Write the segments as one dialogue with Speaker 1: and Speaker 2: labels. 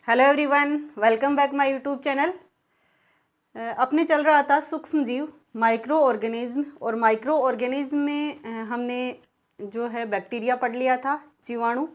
Speaker 1: Hello everyone, welcome back my YouTube channel. अपने चल रहा था सूक्ष्म जीव माइक्रो ऑर्गेनिज्म, और माइक्रो ऑर्गेनिज्म में हमने जो है बैक्टीरिया पढ़ लिया था, जीवाणु,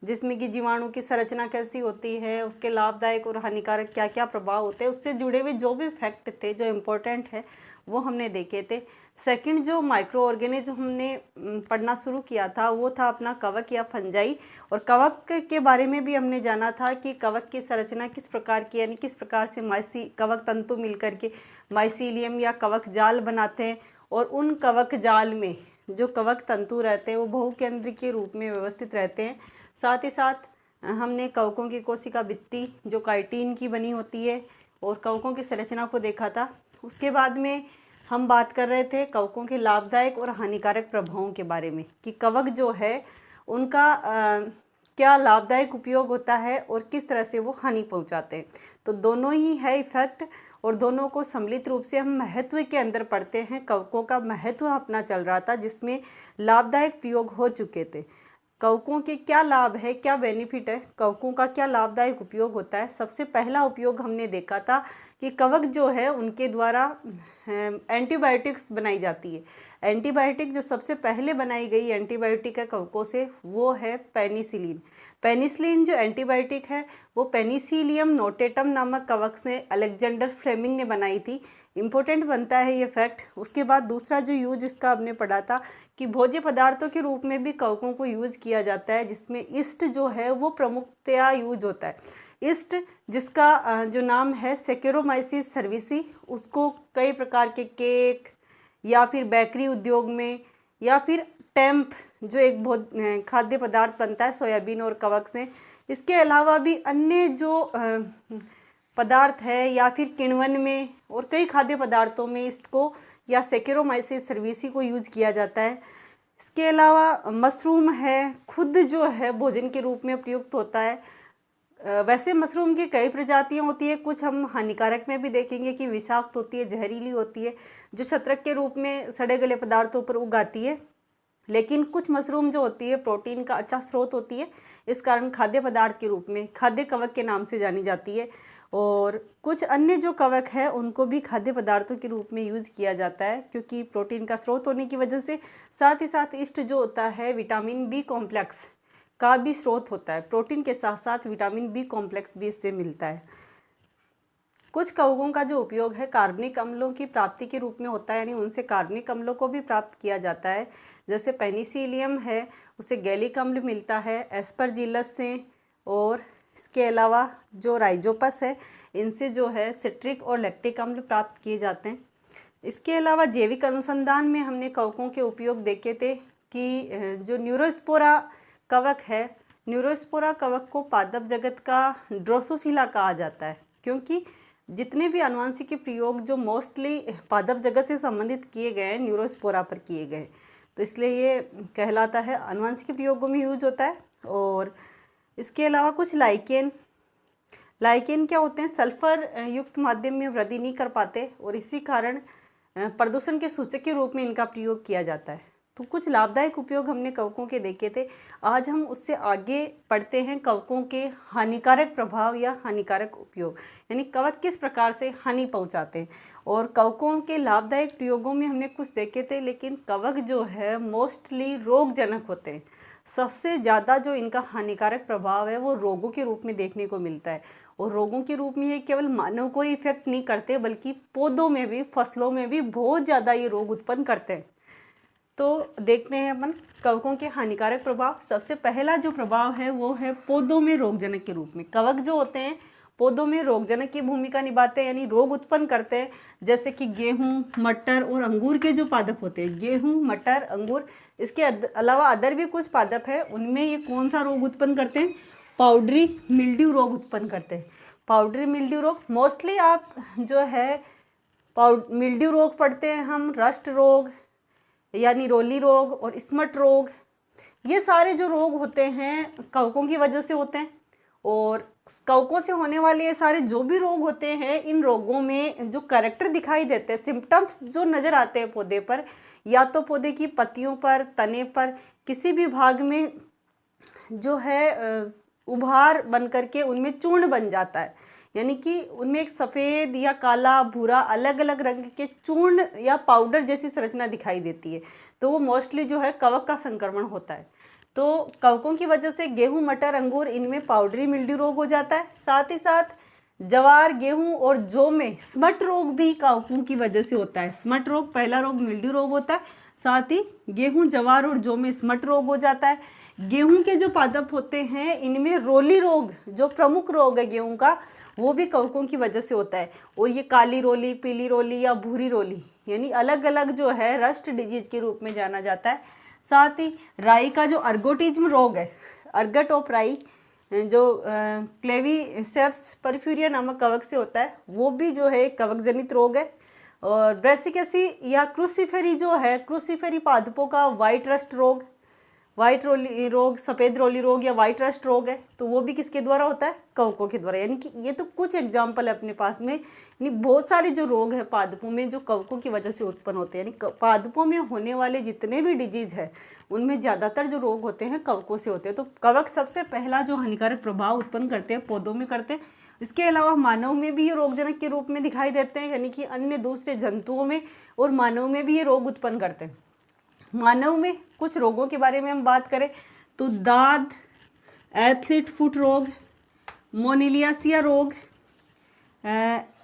Speaker 1: जिसमें कि जीवाणु की संरचना कैसी होती है, उसके लाभदायक और हानिकारक क्या क्या प्रभाव होते हैं, उससे जुड़े हुए जो भी फैक्ट थे जो इम्पोर्टेंट है वो हमने देखे थे। सेकंड जो माइक्रो ऑर्गेनिज्म हमने पढ़ना शुरू किया था वो था अपना कवक या फंजाई, और कवक के बारे में भी हमने जाना था कि कवक की संरचना किस प्रकार की, यानी किस प्रकार से कवक तंतु मिलकर के माइसीलियम या कवक जाल बनाते हैं, और उन कवक जाल में जो कवक तंतु रहते हैं वो बहुकेंद्र के रूप में व्यवस्थित रहते हैं। साथ ही साथ हमने कवकों की कोशिका भित्ति जो काइटिन की बनी होती है और कवकों की संरचना को देखा था। उसके बाद में हम बात कर रहे थे कवकों के लाभदायक और हानिकारक प्रभावों के बारे में कि कवक जो है उनका क्या लाभदायक उपयोग होता है और किस तरह से वो हानि पहुंचाते हैं। तो दोनों ही है इफेक्ट, और दोनों को सम्मिलित रूप से हम महत्व के अंदर पढ़ते हैं। कवकों का महत्व अपना चल रहा था जिसमें लाभदायक प्रयोग हो चुके थे। कवकों के क्या लाभ है, क्या बेनिफिट है, कवकों का क्या लाभदायक उपयोग होता है। सबसे पहला उपयोग हमने देखा था कि कवक जो है उनके द्वारा एंटीबायोटिक्स बनाई जाती है। एंटीबायोटिक जो सबसे पहले बनाई गई एंटीबायोटिक है कवकों से वो है पेनिसिलिन। पेनिसिलिन जो एंटीबायोटिक है वो पेनिसिलियम नोटेटम नामक कवक से अलेक्जेंडर फ्लेमिंग ने बनाई थी। इम्पोर्टेंट बनता है ये फैक्ट। उसके बाद दूसरा जो यूज इसका हमने पढ़ा था कि भोज्य पदार्थों के रूप में भी कवकों को यूज किया जाता है, जिसमें ईस्ट जो है वो प्रमुखतया यूज होता है। ईस्ट जिसका जो नाम है सेकेरोमाइसिस सर्विसी, उसको कई प्रकार के केक या फिर बेकरी उद्योग में, या फिर टेम्प जो एक बहुत खाद्य पदार्थ बनता है सोयाबीन और कवक से। इसके अलावा भी अन्य जो पदार्थ है या फिर किण्वन में और कई खाद्य पदार्थों में ईस्ट को या सेकेरोमाइसिस सर्विसी को यूज किया जाता है। इसके अलावा मशरूम है, खुद जो है भोजन के रूप में प्रयुक्त होता है। वैसे मशरूम की कई प्रजातियां होती है, कुछ हम हानिकारक में भी देखेंगे कि विषाक्त होती है, जहरीली होती है, जो छत्रक के रूप में सड़े गले पदार्थों पर उगाती है। लेकिन कुछ मशरूम जो होती है प्रोटीन का अच्छा स्रोत होती है, इस कारण खाद्य पदार्थ के रूप में खाद्य कवक के नाम से जानी जाती है। और कुछ अन्य जो कवक है उनको भी खाद्य पदार्थों के रूप में यूज़ किया जाता है क्योंकि प्रोटीन का स्रोत होने की वजह से। साथ ही साथ ईस्ट जो होता है विटामिन बी कॉम्प्लेक्स का भी स्रोत होता है। प्रोटीन के साथ साथ विटामिन बी कॉम्प्लेक्स भी इससे मिलता है। कुछ कवकों का जो उपयोग है कार्बनिक अम्लों की प्राप्ति के रूप में होता है, यानी उनसे कार्बनिक अम्लों को भी प्राप्त किया जाता है। जैसे पेनिसिलियम है उसे गैलिक अम्ल मिलता है एस्परजिलस से, और इसके अलावा जो राइजोपस है इनसे जो है सिट्रिक और लैक्टिक अम्ल प्राप्त किए जाते हैं। इसके अलावा जैविक अनुसंधान में हमने कवकों के उपयोग देखे थे कि जो न्यूरोस्पोरा कवक है, न्यूरोस्पोरा कवक को पादप जगत का ड्रोसोफिला कहा जाता है क्योंकि जितने भी आनुवंशिक प्रयोग जो मोस्टली पादप जगत से संबंधित किए गए हैं न्यूरोस्पोरा पर किए गए, तो इसलिए ये कहलाता है आनुवंशिक प्रयोगों में यूज होता है। और इसके अलावा कुछ लाइकेन क्या होते हैं, सल्फर युक्त माध्यम में वृद्धि नहीं कर पाते और इसी कारण प्रदूषण के सूचक के रूप में इनका प्रयोग किया जाता है। तो कुछ लाभदायक उपयोग हमने कवकों के देखे थे। आज हम उससे आगे पढ़ते हैं कवकों के हानिकारक प्रभाव या हानिकारक उपयोग, यानी कवक किस प्रकार से हानि पहुंचाते हैं। और कवकों के लाभदायक प्रयोगों में हमने कुछ देखे थे, लेकिन कवक जो है मोस्टली रोगजनक होते हैं। सबसे ज़्यादा जो इनका हानिकारक प्रभाव है वो रोगों के रूप में देखने को मिलता है, और रोगों के रूप में ये केवल मानव को ही इफेक्ट नहीं करते बल्कि पौधों में भी, फसलों में भी बहुत ज़्यादा ये रोग उत्पन्न करते हैं। तो देखते हैं अपन कवकों के हानिकारक प्रभाव। सबसे पहला जो प्रभाव है वो है पौधों में रोगजनक के रूप में। कवक जो होते हैं पौधों में रोगजनक की भूमिका निभाते हैं, यानी रोग उत्पन्न करते हैं। जैसे कि गेहूं, मटर और अंगूर के जो पादप होते हैं, गेहूं, मटर, अंगूर, इसके अलावा अदर भी कुछ पादप है, उनमें ये कौन सा रोग उत्पन्न करते हैं, पाउडरी मिल्ड्यू रोग उत्पन्न करते हैं। पाउडरी मिल्ड्यू रोग मोस्टली आप जो है मिल्ड्यू रोग पढ़ते हैं हम, रस्ट रोग यानी रोली रोग और स्मट रोग, ये सारे जो रोग होते हैं कवकों की वजह से होते हैं। और कवकों से होने वाले ये सारे जो भी रोग होते हैं, इन रोगों में जो कैरेक्टर दिखाई देते हैं, सिम्टम्स जो नज़र आते हैं पौधे पर, या तो पौधे की पत्तियों पर, तने पर, किसी भी भाग में जो है उभार बन करके उनमें चूर्ण बन जाता है, यानी कि उनमें एक सफ़ेद या काला भूरा अलग अलग रंग के चूर्ण या पाउडर जैसी संरचना दिखाई देती है। तो वो मोस्टली जो है कवक का संक्रमण होता है। तो कवकों की वजह से गेहूं, मटर, अंगूर इनमें पाउडरी मिल्ड्यू रोग हो जाता है। साथ ही साथ जवार, गेहूं और जौ में स्मट रोग भी कवकों की वजह से होता है। स्मट रोग पहला रोग मिल्ड्यू रोग होता है, साथ ही गेहूं, जवार और जौ में स्मट रोग हो जाता है। गेहूं के जो पादप होते हैं इनमें रोली रोग, जो प्रमुख रोग है गेहूं का, वो भी कवकों की वजह से होता है। और ये काली रोली, पीली रोली या भूरी रोली यानी अलग अलग जो है रस्ट डिजीज के रूप में जाना जाता है। साथ ही राई का जो अर्गोटिज्म रोग है, अर्गट ऑफ राई, जो क्लेवीसेप्स परफ्यूरिया नामक कवक से होता है, वो भी जो है कवक जनित रोग है। और ब्रेसिकेसी या क्रूसीफेरी जो है, क्रूसीफेरी पादपों का वाइट रस्ट रोग, वाइट रोली रोग, सफ़ेद रोली रोग या वाइट रस्ट रोग है, तो वो भी किसके द्वारा होता है? कवकों के द्वारा। यानी कि ये तो कुछ एग्जाम्पल है अपने पास में, यानी बहुत सारे जो रोग है पादपों में जो कवकों की वजह से उत्पन्न होते हैं। यानी पादपों में होने वाले जितने भी डिजीज है उनमें ज़्यादातर जो रोग होते हैं कवकों से होते हैं। तो कवक सबसे पहला जो हानिकारक प्रभाव उत्पन्न करते हैं पौधों में करते हैं। इसके अलावा मानव में भी ये रोगजनक के रूप में दिखाई देते हैं, यानी कि अन्य दूसरे जंतुओं में और मानव में भी ये रोग उत्पन्न करते हैं। मानव में कुछ रोगों के बारे में हम बात करें तो दाद, एथलीट फुट रोग, मोनिलियासिया रोग,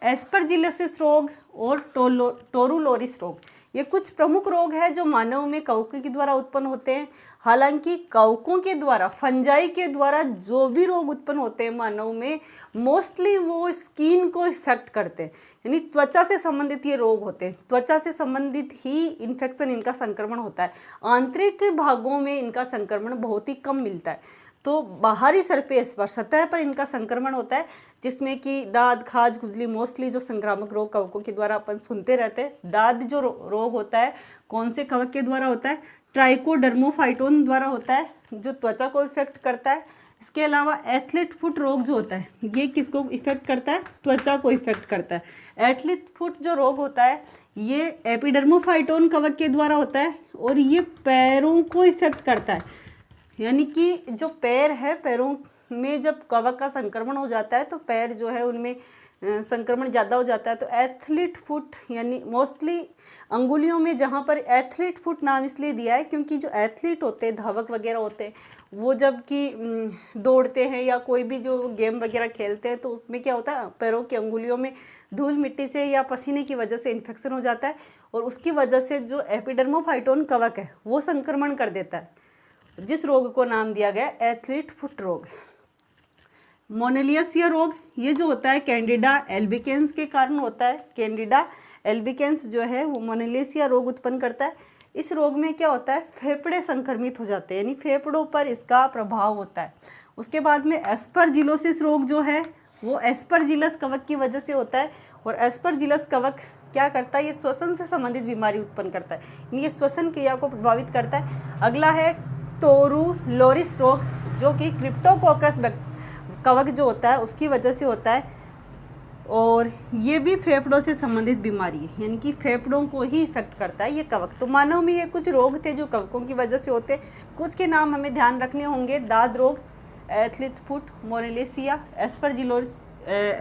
Speaker 1: एस्परजिलोसिस रोग और टोरुलोरिस रोग, ये कुछ प्रमुख रोग हैं जो मानव में कवकों के द्वारा उत्पन्न होते हैं। हालांकि कवकों के द्वारा, फंजाई के द्वारा जो भी रोग उत्पन्न होते हैं मानव में, मोस्टली वो स्किन को इफेक्ट करते हैं, यानी त्वचा से संबंधित ये रोग होते हैं। त्वचा से संबंधित ही इन्फेक्शन, इनका संक्रमण होता है। आंतरिक भागों में इनका संक्रमण बहुत ही कम मिलता है। तो बाहरी सरफेस पर, सतह पर इनका संक्रमण होता है, जिसमें कि दाद, खाज, खुजली, मोस्टली जो संक्रामक रोग कवकों के द्वारा अपन सुनते रहते हैं। दाद जो रोग होता है कौन से कवक के द्वारा होता है? ट्राइकोडर्मोफाइटोन द्वारा होता है, जो त्वचा को इफेक्ट करता है। इसके अलावा एथलीट फुट रोग जो होता है, ये किसको इफेक्ट करता है? त्वचा को इफेक्ट करता है। एथलीट फुट जो रोग होता है ये एपिडर्मोफाइटोन कवक के द्वारा होता है और ये पैरों को इफेक्ट करता है। यानी कि जो पैर है, पैरों में जब कवक का संक्रमण हो जाता है तो पैर जो है उनमें संक्रमण ज़्यादा हो जाता है। तो एथलीट फुट यानी मोस्टली अंगुलियों में, जहाँ पर एथलीट फुट नाम इसलिए दिया है क्योंकि जो एथलीट होते हैं, धावक वगैरह होते हैं, वो जब कि दौड़ते हैं या कोई भी जो गेम वगैरह खेलते हैं तो उसमें क्या होता है, पैरों की अंगुलियों में धूल मिट्टी से या पसीने की वजह से इन्फेक्शन हो जाता है और उसकी वजह से जो एपिडर्मोफाइटोन कवक है वो संक्रमण कर देता है, जिस रोग को नाम दिया गया एथलीट फुट रोग। मोनिलियासिया रोग, ये जो होता है कैंडिडा एल्बिकेंस के कारण होता है। कैंडिडा एल्बिकेंस जो है वो मोनिलियासिया रोग उत्पन्न करता है। इस रोग में क्या होता है, फेफड़े संक्रमित हो जाते हैं, यानी फेफड़ों पर इसका प्रभाव होता है। उसके बाद में एस्परजिलोसिस रोग जो है वो एस्परजिलस कवक की वजह से होता है और एस्परजिलस कवक क्या करता है, ये श्वसन से संबंधित बीमारी उत्पन्न करता है, यानी ये श्वसन क्रिया को प्रभावित करता है। अगला है टोरुलोरिस रोग, जो कि क्रिप्टोकोकस कवक जो होता है उसकी वजह से होता है और ये भी फेफड़ों से संबंधित बीमारी है, यानी कि फेफड़ों को ही इफेक्ट करता है ये कवक। तो मानव में ये कुछ रोग थे जो कवकों की वजह से होते, कुछ के नाम हमें ध्यान रखने होंगे। दाद रोग, एथलीट फुट, मोनिलियासिया,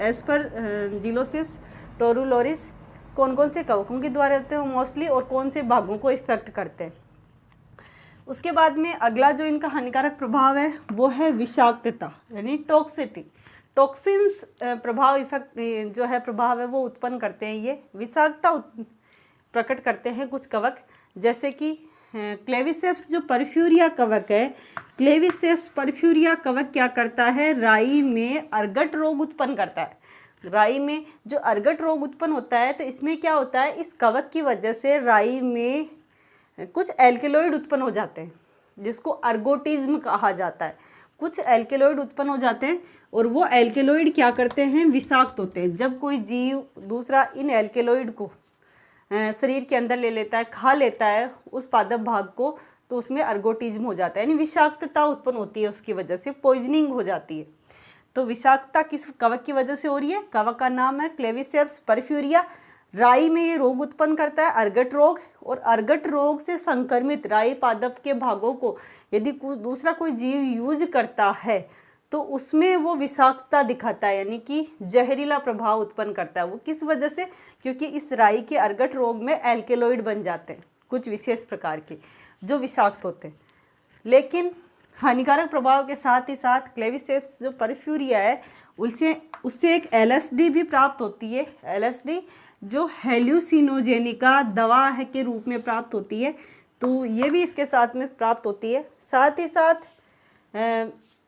Speaker 1: एस्परजिलोसिस, टोरुलोरिस, कौन कौन से कवकों के द्वारा होते हैं मोस्टली और कौन से भागों को इफेक्ट करते हैं। उसके बाद में अगला जो इनका हानिकारक प्रभाव है वो है विषाक्तता, यानी टॉक्सिटी। टॉक्सिन्स प्रभाव इफेक्ट जो है प्रभाव है वो उत्पन्न करते हैं, ये विषाक्तता प्रकट करते हैं कुछ कवक, जैसे कि क्लेवीसेप्स जो परफ्यूरिया कवक है। क्लेवीसेप्स परफ्यूरिया कवक क्या करता है, राई में अर्गट रोग उत्पन्न करता है। राई में जो अर्गट रोग उत्पन्न होता है तो इसमें क्या होता है, इस कवक की वजह से राई में कुछ एल्केलॉइड उत्पन्न हो जाते हैं, जिसको अर्गोटिज्म कहा जाता है। कुछ एल्केलॉइड उत्पन्न हो जाते हैं और वो एल्केलॉइड क्या करते हैं, विषाक्त होते हैं। जब कोई जीव दूसरा इन एल्केलॉइड को शरीर के अंदर ले लेता है, खा लेता है उस पादप भाग को, तो उसमें अर्गोटिज्म हो जाता है, यानी विषाक्तता उत्पन्न होती है, उसकी वजह से पॉइजनिंग हो जाती है। तो विषाक्तता किस कवक की वजह से हो रही है? कवक का नाम है क्लेवीसेप्स परफ्यूरिया। राई में ये रोग उत्पन्न करता है, अर्गट रोग, और अर्गट रोग से संक्रमित राई पादप के भागों को यदि दूसरा कोई जीव यूज करता है तो उसमें वो विषाक्तता दिखाता है, यानी कि जहरीला प्रभाव उत्पन्न करता है। वो किस वजह से? क्योंकि इस राई के अर्गट रोग में एल्केलॉइड बन जाते हैं कुछ विशेष प्रकार के जो विषाक्त होते हैं। लेकिन हानिकारक प्रभाव के साथ ही साथ क्लेविसेप्स जो परफ्यूरिया है उससे एक एलएसडी भी प्राप्त होती है। एलएसडी जो हेल्यूसिनोजेनिका दवा है के रूप में प्राप्त होती है, तो ये भी इसके साथ में प्राप्त होती है। साथ ही साथ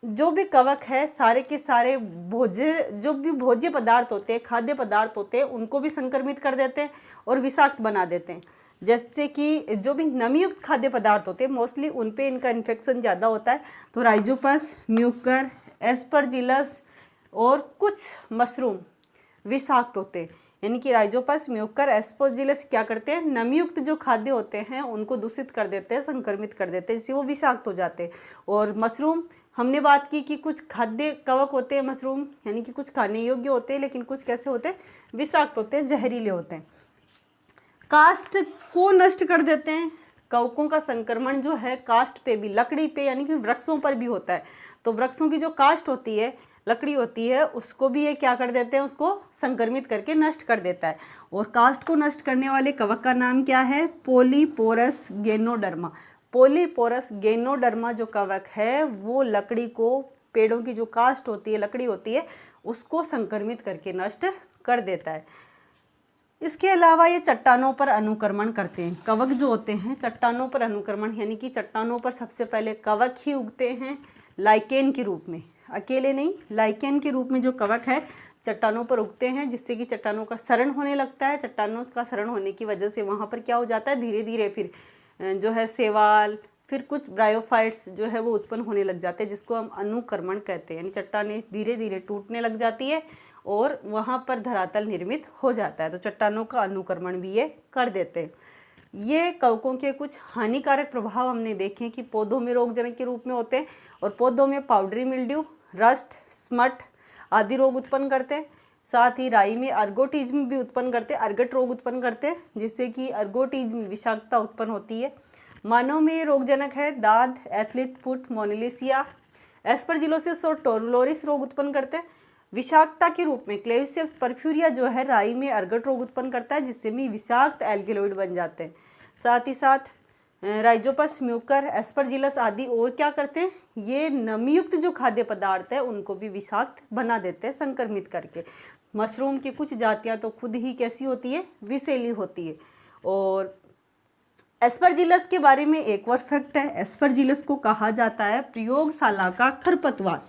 Speaker 1: जो भी कवक है सारे के सारे भोज्य पदार्थ होते हैं, खाद्य पदार्थ होते हैं, उनको भी संक्रमित कर देते हैं और विषाक्त बना देते हैं। जैसे कि जो भी नमीयुक्त खाद्य पदार्थ होते हैं मोस्टली उन पे इनका इन्फेक्शन ज़्यादा होता है। तो राइजोपस, म्यूकर, एस्परजिलस और कुछ मशरूम विषाक्त होते हैं। यानी कि राइजोपस, म्यूकर, एस्परजिलस क्या करते हैं? नमीयुक्त जो खाद्य होते हैं उनको दूषित कर देते हैं, संक्रमित कर देते हैं, जिससे वो विषाक्त हो जाते हैं। और मशरूम हमने बात की कि कुछ खाद्य कवक होते हैं मशरूम, यानी कि कुछ खाने योग्य होते हैं, लेकिन कुछ कैसे होते हैं? विषाक्त होते हैं, जहरीले होते हैं। कास्ट को नष्ट कर देते हैं। कवकों का संक्रमण जो है कास्ट पे भी, लकड़ी पे यानी कि वृक्षों पर भी होता है। तो वृक्षों की जो कास्ट होती है, लकड़ी होती है, उसको भी ये क्या कर देते हैं? उसको संक्रमित करके नष्ट कर देता है। और कास्ट को नष्ट करने वाले कवक का नाम क्या है? पॉलीपोरस गैनोडर्मा। पॉलीपोरस गैनोडर्मा जो कवक है वो लकड़ी को, पेड़ों की जो कास्ट होती है, लकड़ी होती है, उसको संक्रमित करके नष्ट कर देता है। इसके अलावा ये चट्टानों पर अनुक्रमण करते हैं। कवक जो होते हैं चट्टानों पर अनुक्रमण, यानी कि चट्टानों पर सबसे पहले कवक ही उगते हैं लाइकेन के रूप में, अकेले नहीं, लाइकेन के रूप में जो कवक है चट्टानों पर उगते हैं, जिससे कि चट्टानों का क्षरण होने लगता है। चट्टानों का क्षरण होने की वजह से वहाँ पर क्या हो जाता है? धीरे धीरे फिर जो है शैवाल, फिर कुछ ब्रायोफाइट्स जो है वो उत्पन्न होने लग जाते हैं, जिसको हम अनुक्रमण कहते हैं। यानी चट्टानें धीरे धीरे टूटने लग जाती है और वहाँ पर धरातल निर्मित हो जाता है। तो चट्टानों का अनुक्रमण भी ये कर देते हैं। ये कवकों के कुछ हानिकारक प्रभाव हमने देखे कि पौधों में रोगजनक के रूप में होते हैं और पौधों में पाउडरी मिल्ड्यू, रस्ट, स्मट आदि रोग उत्पन्न करते हैं। साथ ही राई में अर्गोटिज्म भी उत्पन्न करते हैं, अर्गट रोग उत्पन्न करते हैं, जिससे कि अर्गोटिज्म विषाक्तता उत्पन्न होती है। मानव में रोगजनक है दाद, एथलीट फुट, मोनेलिसिया, एस्परजिलोसिस और टोरलोरिस रोग उत्पन्न करते हैं। विषाक्तता के रूप में क्लेविसेप्स परफ्यूरिया जो है राई में अर्गट रोग उत्पन्न करता है, जिससे भी विषाक्त एल्केलॉइड बन जाते हैं। साथ ही साथ राइजोपस, म्यूकर, एस्परजिलस आदि और क्या करते हैं? ये नमीयुक्त जो खाद्य पदार्थ है उनको भी विषाक्त बना देते हैं संक्रमित करके। मशरूम की कुछ जातियां तो खुद ही कैसी होती है? विषैली होती है। और एस्परजिलस के बारे में एक और फैक्ट है, एस्परजिलस को कहा जाता है प्रयोगशाला का खरपतवार।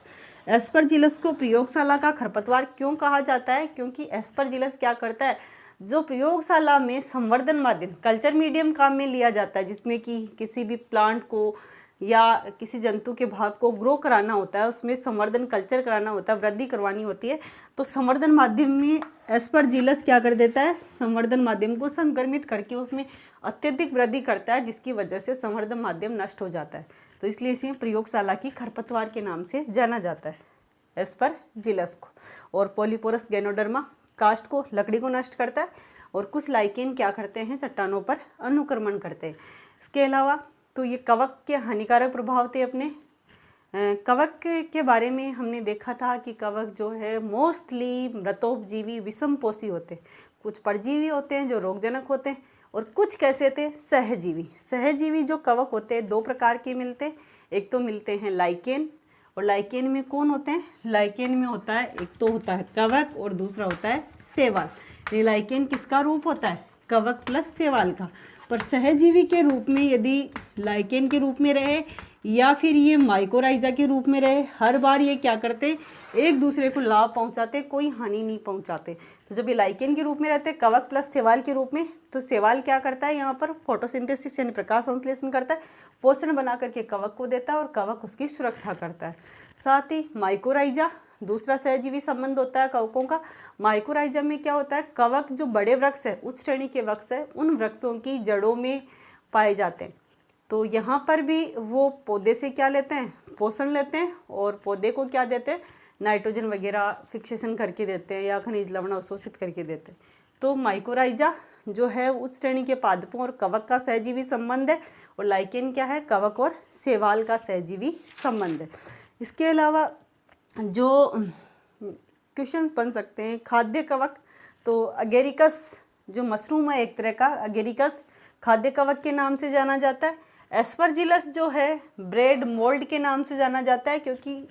Speaker 1: एस्परजिलस को प्रयोगशाला का खरपतवार क्यों कहा जाता है? क्योंकि एस्परजिलस क्या करता है? जो प्रयोगशाला में संवर्धन माध्यम, कल्चर मीडियम काम में लिया जाता है, जिसमें कि किसी भी प्लांट को या किसी जंतु के भाग को ग्रो कराना होता है, उसमें संवर्धन कल्चर कराना होता है, वृद्धि करवानी होती है, तो संवर्धन माध्यम में एस्परजिलस क्या कर देता है? संवर्धन माध्यम को संक्रमित करके उसमें अत्यधिक वृद्धि करता है, जिसकी वजह से संवर्धन माध्यम नष्ट हो जाता है। तो इसलिए इसे प्रयोगशाला की खरपतवार के नाम से जाना जाता है एस्परजिलस को। और पॉलीपोरस गैनोडर्मा कास्ट को, लकड़ी को नष्ट करता है। और कुछ लाइकेन क्या करते हैं? चट्टानों पर अनुक्रमण करते हैं। इसके अलावा तो ये कवक के हानिकारक प्रभाव थे अपने। कवक के बारे में हमने देखा था कि कवक जो है मोस्टली मृतोपजीवी विषमपोषी होते हैं। कुछ परजीवी होते हैं जो रोगजनक होते हैं और कुछ कैसे थे? सहजीवी। सहजीवी जो कवक होते हैं दो प्रकार के मिलते हैं। एक तो मिलते हैं लाइकेन, और लाइकेन में कौन होते हैं? लाइकेन में होता है, एक तो होता है कवक और दूसरा होता है शैवाल। ये लाइकेन किसका रूप होता है? कवक प्लस शैवाल का। पर सहजीवी के रूप में यदि लाइकेन के रूप में रहे या फिर ये माइकोराइजा के रूप में रहे, हर बार ये क्या करते? एक दूसरे को लाभ पहुंचाते, कोई हानि नहीं पहुंचाते। तो जब ये लाइकेन के रूप में रहते कवक प्लस शैवाल के रूप में, तो शैवाल क्या करता है? यहाँ पर फोटोसिंथेसिस यानी प्रकाश संश्लेषण करता है, पोषण बना करके कवक को देता है और कवक उसकी सुरक्षा करता है। साथ ही माइकोराइजा दूसरा सहजीवी संबंध होता है कवकों का। माइकोराइजा में क्या होता है? कवक जो बड़े वृक्ष है, उच्च श्रेणी के वृक्ष है, उन वृक्षों की जड़ों में पाए जाते हैं। तो यहाँ पर भी वो पौधे से क्या लेते हैं? पोषण लेते हैं और पौधे को क्या देते हैं? नाइट्रोजन वगैरह फिक्सेशन करके देते हैं या खनिज लवण अवशोषित करके देते हैं। तो माइकोराइजा जो है उच्च श्रेणी के पादपों और कवक का सहजीवी संबंध है, और लाइकेन क्या है? कवक और शैवाल का सहजीवी संबंध है। इसके अलावा जो क्वेश्चंस बन सकते हैं, खाद्य कवक, तो अगेरिकस जो मशरूम है एक तरह का, अगेरिकस खाद्य कवक के नाम से जाना जाता है। एस्परजिलस जो है ब्रेड मोल्ड के नाम से जाना जाता है, क्योंकि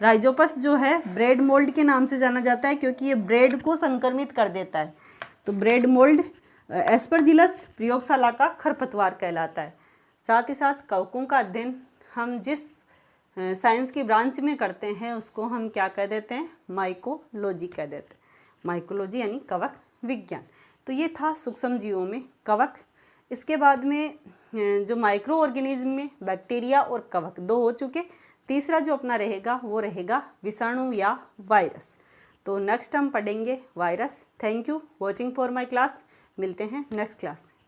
Speaker 1: राइजोपस जो है ब्रेड मोल्ड के नाम से जाना जाता है, क्योंकि ये ब्रेड को संक्रमित कर देता है। तो ब्रेड मोल्ड, एस्परजिलस प्रयोगशाला का खरपतवार कहलाता है। साथ ही साथ कवकों का अध्ययन हम जिस साइंस की ब्रांच में करते हैं उसको हम क्या कह देते हैं, माइकोलॉजी कह देते हैं। माइकोलॉजी यानी कवक विज्ञान। तो ये था सूक्ष्म जीवों में कवक। इसके बाद में जो माइक्रो ऑर्गेनिज्म में बैक्टीरिया और कवक 2 हो चुके। तीसरा जो अपना रहेगा वो रहेगा विषाणु या वायरस। तो नेक्स्ट हम पढ़ेंगे virus. Thank you watching for my class. मिलते हैं नेक्स्ट क्लास में।